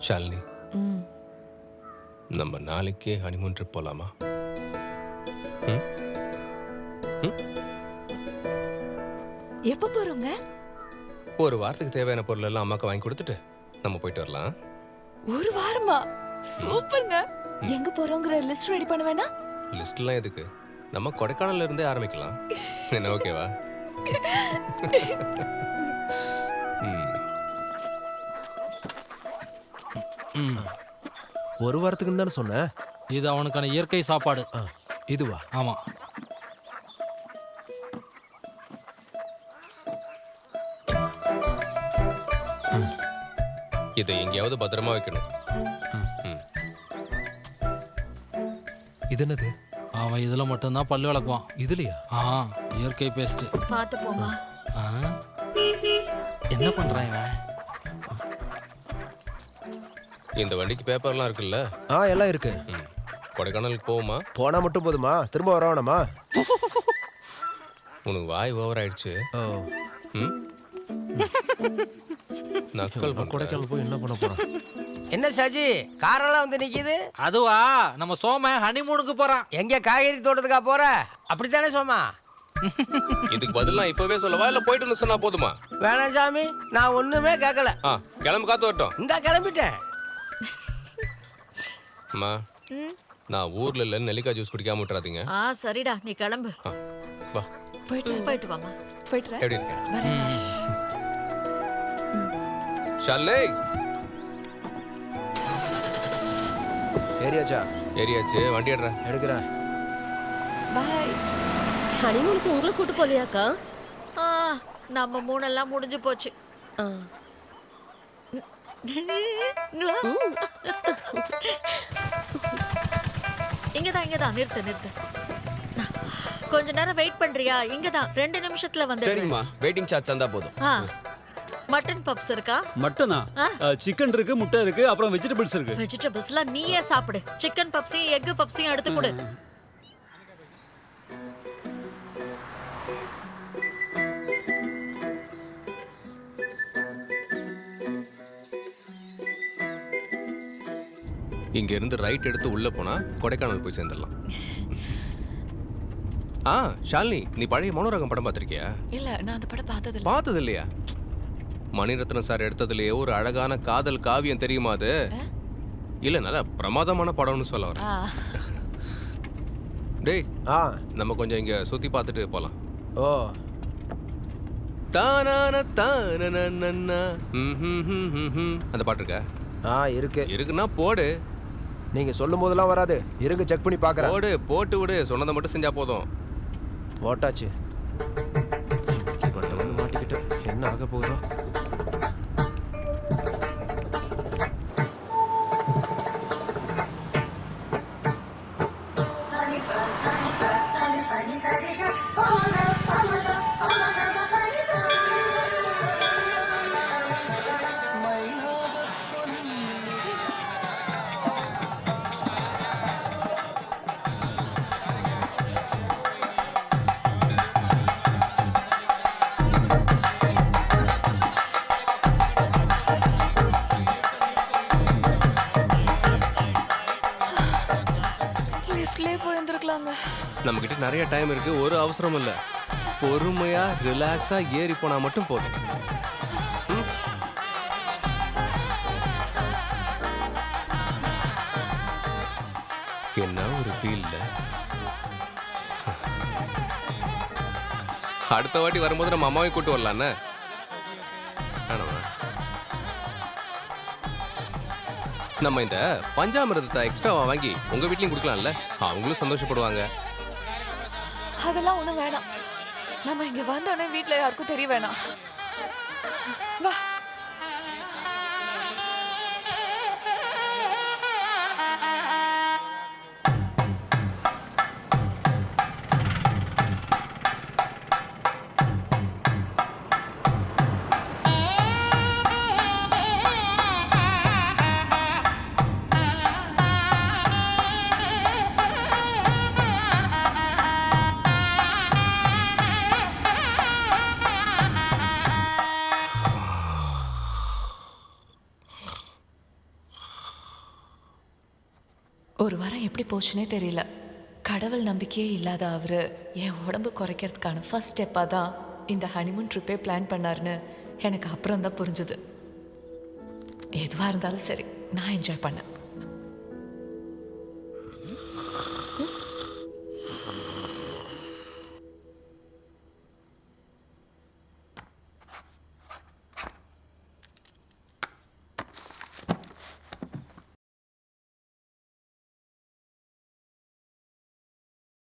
ஷாலினி, நம்ம நாளைக்கே honeymoon trip போலாமா? எப்ப போறோங்க? ஒரு வாரத்துக்கு தேவையான பொருள் எல்லாம் அம்மாக்கு வாங்கி கொடுத்துட்டு நம்ம போயிட்டு வரலாம். ஒரு வாரமா? சூப்பர்ங்க. எங்க போறோங்கிற லிஸ்ட் ரெடி பண்ண வேணா? லிஸ்ட்லாம் எதுக்கு? நம்ம கொடைக்கானல்ல இருந்தே ஆரம்பிக்கலாம். என்ன ஓகேவா? ஒரு வாரத்துக்குன்னு தானே சொன்னேன். இது அவனுக்கான இயற்கை சாப்பாடு. இதுவா? ஆமா. இதை எங்கேயாவது பத்திரமா வைக்கணும். இது என்னது? அவன் இதுல மட்டும்தான் பல்லு விளக்குவான். இதுலயா? இயற்கை பேஸ்ட். பாத்து போமா. என்ன பண்றான் இவன்? இந்த வண்டிக்கு பேப்பர்லாம் இருக்குல்ல? எல்லாம் இருக்கு. கொடைக்கானலுக்கு போவோமா? போனா மட்டும் போதுமா? திரும்ப வர வேணாமா? உனக்கு வாய் ஓவர் ஆயிடுச்சு. நக்கல் பண்ண. கொடைக்கானல் போய் என்ன பண்ண போறான்? என்ன சாஜி, காரெல்லாம் வந்து நிக்குது? அதுவா, நம்ம சோம ஹனிமூனுக்கு போறான். எங்க காய்கறி தோட்டத்துக்கா போற? அப்படித்தானே சோமா? இதுக்கு பதிலா இப்பவே சொல்லவா இல்ல போயிட்டு சொன்னா போதுமா? வேணாம் சாமி, நான் ஒண்ணுமே கேட்கல. கிளம்பு, காத்து வரட்டும். இந்த கிளம்பிட்டேன். அம்மா, நான் ஊர்ல இல்ல நெல்லிக்காய் ஜூஸ் குடிக்காம விட்டுறாதீங்க. சரிடா, நீ கிளம்பு. வா, போயிட்டு வாமா. போயிட்டு எப்படி இருக்க? ஷாலினி, ஏரியாச்சா? ஏரியாச்சு. வண்டி எடுக்கிறேன். பாய். ஹனிமூனுக்கு உங்களை கூட்டு போலியாக்கா? நம்ம மூணெல்லாம் முடிஞ்சு போச்சு. இங்கதான் நிறுத்து. கொஞ்ச நேரம் வெயிட் பண்றியா? இங்கதான் 2 நிமிஷத்துல வந்து. சரிம்மா, வெயிட்டிங் சார்ஜ் தந்தா போதும். மட்டன் பப்ஸ் இருக்கா? மட்டனா? சிக்கன் இருக்கு, முட்டை இருக்கு, அப்புறம் வெஜிடபிள்ஸ் இருக்கு. வெஜிடபிள்ஸ்லாம் நீயே சாப்பிடு. சிக்கன் பப்ஸையும் எக் பப்ஸையும் எடுத்து கொடு. இங்க இருந்து ரைட் எடுத்து உள்ள போனா கொடைக்கானல் போய் சேர்ந்துடலாம். ஷாலினி, நீ பழைய மனோரகம் படம் பார்த்திருக்கியா? இல்ல, நான் அந்த படம் பார்த்தது இல்லையா? மணிரத்னம் சார் எடுத்ததுலயே ஒரு அழகான காதல் காவியம் தெரியுமா அது? இல்ல, நல்ல பிரமாதமான படம்னு சொல்ல வரேன். டேய், நம்ம கொஞ்சம் இங்க சுத்தி பார்த்துட்டு போலாம். தானான தானனனன. அந்த பாட்டு இருக்கா? இருக்குன்னா போடு. நீங்க சொல்லும் போதெல்லாம் வராது. இருங்க, செக் பண்ணி பார்க்கறேன். போட்டு விடு. சொன்னதை மட்டும் செஞ்சா போதும். போட்டாச்சு. மாட்டிக்கிட்டு என்ன ஆக போகுதோ? நம்ம கிட்ட நிறைய டைம் இருக்கு. ஒரு அவசரம் இல்ல. பொறுமையா ரிலாக்ஸா ஏறி போனா மட்டும் போதும். என்ன ஒரு ஃபீல்ல. அடுத்த வாட்டி வரும்போது நம்ம அம்மாவை கூட்டு வரலான்னு. நம்ம இந்த பஞ்சாமிரதத்தை எக்ஸ்ட்ராவா வாங்கி உங்க வீட்லயும் கொடுக்கலாம்ல? அவங்களும் சந்தோஷப்படுவாங்க. அதெல்லாம் ஒண்ணும் வேணாம். நம்ம இங்க வந்தோடனே வீட்ல யாருக்கும் தெரிய வேணாம். வா. எப்படி போச்சுனே தெரியல. கடவுள் நம்பிக்கையே இல்லாத அவரு என் உடம்பு குறைக்கிறதுக்கான ஃபர்ஸ்ட் ஸ்டெப்பாக தான் இந்த ஹனிமூன் ட்ரிப்பே பிளான் பண்ணாருன்னு எனக்கு அப்புறம் தான் புரிஞ்சுது. எதுவாக இருந்தாலும் சரி, நான் என்ஜாய் பண்ணேன்.